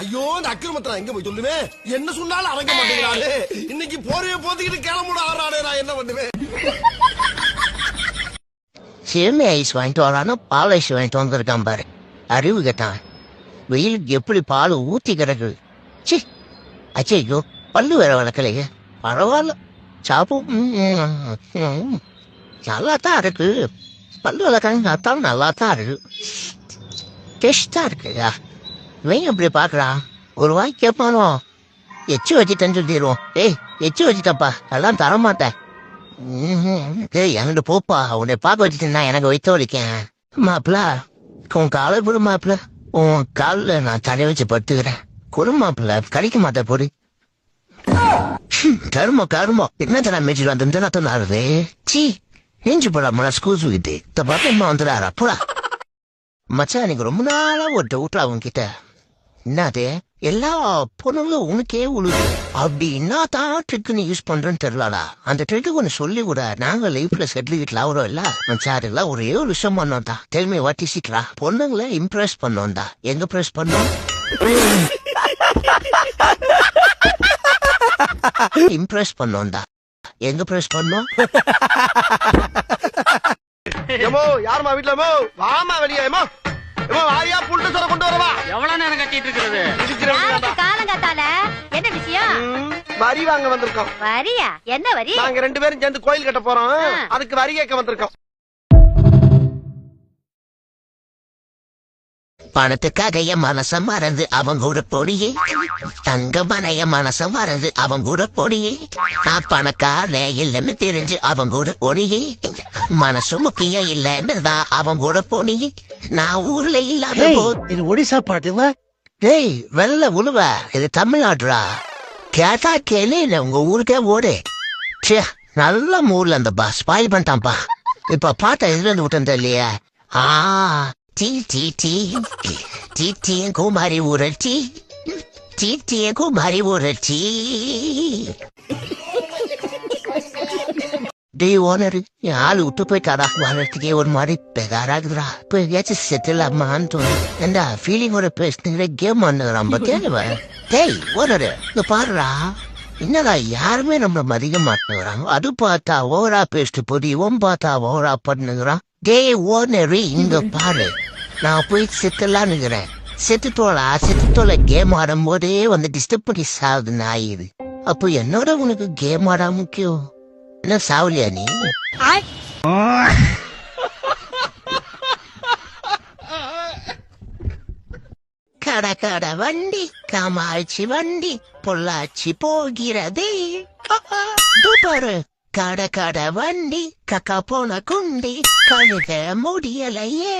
ஐயோ இந்த அக்கிரமத்தை எங்க போய் சொல்லுவேன்? என்ன சொன்னாலும் அடங்க மாட்டேங்கிறாரு. இன்னைக்கு போறவே போத்திக்கிட்டு கிளம்புட ஆறானே, நான் என்ன பண்ணுவேன்? சேமியா ஐஸ் வாங்கிட்டு வரானோ பால் ஐஸ் வாங்கிட்டு வந்திருக்கான் பாரு. அறிவு கேட்டான். வெயிலுக்கு எப்படி பால் ஊத்தி கிடக்குது. சி அச்சோ, பல்லு வேற வளர்க்கலையே. பரவாயில்ல, சாப்பிடும். நல்லா தான் இருக்கு. பல்லு வளர்க்காங்க அத்தான் நல்லா தான் இருக்கு. டேஸ்டா இருக்குயா. வெயில் அப்படி பாக்குறான். ஒரு வாய் கேட்பானோ எச்சு வச்சுட்டேன்னு சொல்லிடுவோம். ஏய் எச்சு வச்சுட்டப்பா, எல்லாம் தரமாட்டேன். ஏய் என்கிட்ட போப்பா, உன்னை பார்க்க வச்சுட்டேன்னா எனக்கு வைத்த வலிக்கேன். மாப்பிள உன் காலை போடு மாப்பிள. உன் காலில் நான் தடை வச்சு படுத்துக்கிறேன். கொடு மாப்பிள, கடிக்க மாட்டேன் போடு. கருமோ என்ன தர மேய்ச்சி வந்து நாருது. சி நெஞ்சு போடாம ஸ்கூல் சொல்லிட்டு இந்த பத்தம்மா வந்துடாரா போடா. மச்சான் எனக்கு ரொம்ப நாளா ஒரு டவுட்ல அவங்க கிட்ட. என்னது எல்லா பொண்ணுங்களும் உனக்கே உழுது அப்படி என்னதான் ட்ரிக்கு யூஸ் பண்றேன்னு தெரியலடா. அந்த ட்ரிக்கு ஒன்று சொல்லி கூட நாங்க லைஃப்ல செட்டில் ஆகிறோம் இல்ல சார் எல்லாம் ஒரே ஒரு விஷயம் பண்ணோம்டா. டெல்மி வாட் இஸ் இட்ரா. பொண்ணுங்களை இம்ப்ரெஸ் பண்ணோம்டா. எங்க ப்ரெஸ் பண்ணோம்? இம்ப்ரெஸ் பண்ணோம்டா. எங்க ப்ரெஸ் பண்ணோம்? யாருமா வீட்டுல வாமா வெளியே வாயா புல்ட்டு சொல்ல கொண்டு வரவா. எவ்வளவு நேரம் கட்டிட்டு இருக்கிறது? காலங்கத்தால என்ன விஷயம்? வரி வாங்க வந்திருக்கோம். வரியா? என்ன வரி? நாங்க 2 பேரும் சேர்ந்து கோயில் கட்ட போறோம். அதுக்கு வரி கேட்க வந்திருக்கோம். பணத்துக்காக என் மனசம் மறந்து அவன் கூட பொடியே. தங்கமான என் மனசம் மறந்து அவன் கூட பொடியே. நான் பணக்கார இல்லைன்னு தெரிஞ்சு அவன் கூட பொடியே. மனசு முக்கியம் இல்லைன்னுதான் அவன் கூட பொடியே. நான் ஊர்ல இல்லாத இது ஒடிசா பாட்டுல. டேய் வெள்ள உழுவ, இது தமிழ்நாடுடா. கேட்டா கேளு, இல்ல உங்க ஊருக்கே ஓடு. சே நல்ல ஊர்ல அந்த பா ஸ்பாயில் பண்ணிட்டான்ப்பா. இப்ப பாட்டை எதுல இருந்து விட்டு இல்லையா? டீ டீ டீ டீ டீ குமாரி ஊரட்சி. டீ டீ குமாரி ஊரட்சி. டே ஓனர், என் ஆளு விட்டு போயிட்டாரா. வளர்த்துக்கே ஒரு மாதிரி பெகாராகுதுரா. இப்போ எங்கேயாச்சும் செட்டில் அம்மான்னு தோணு. ஏண்டா ஃபீலிங்கோட பேசுனீங்களே கேம் பண்ணுறான் பத்தியா? டேய் ஓனரு இங்க பாருடா. என்னடா யாருமே நம்மள மதிக்க மாட்டேங்கிறாங்க. அது பார்த்தா ஓவரா பேசிட்டு போது, இவன் பார்த்தா ஓவரா பண்ணுங்கிறான். டேய் ஓனரு இங்க பாரு, நான் போய் செத்துலான்னுக்கிறேன். செத்துத்தோல கேம் ஆடும் போதே வந்து டிஸ்டர்ப் பண்ணி சாகுது நாயுது. அப்போ என்னோட உனக்கு கேம் ஆடா முக்கியம்? என்ன சாவலியா நீ? கட வண்டி காமாட்சி வண்டி பொள்ளாச்சி போகிறதே. பாரு கட வண்டி கக்கா போன குண்டி கழுத முடியலையே.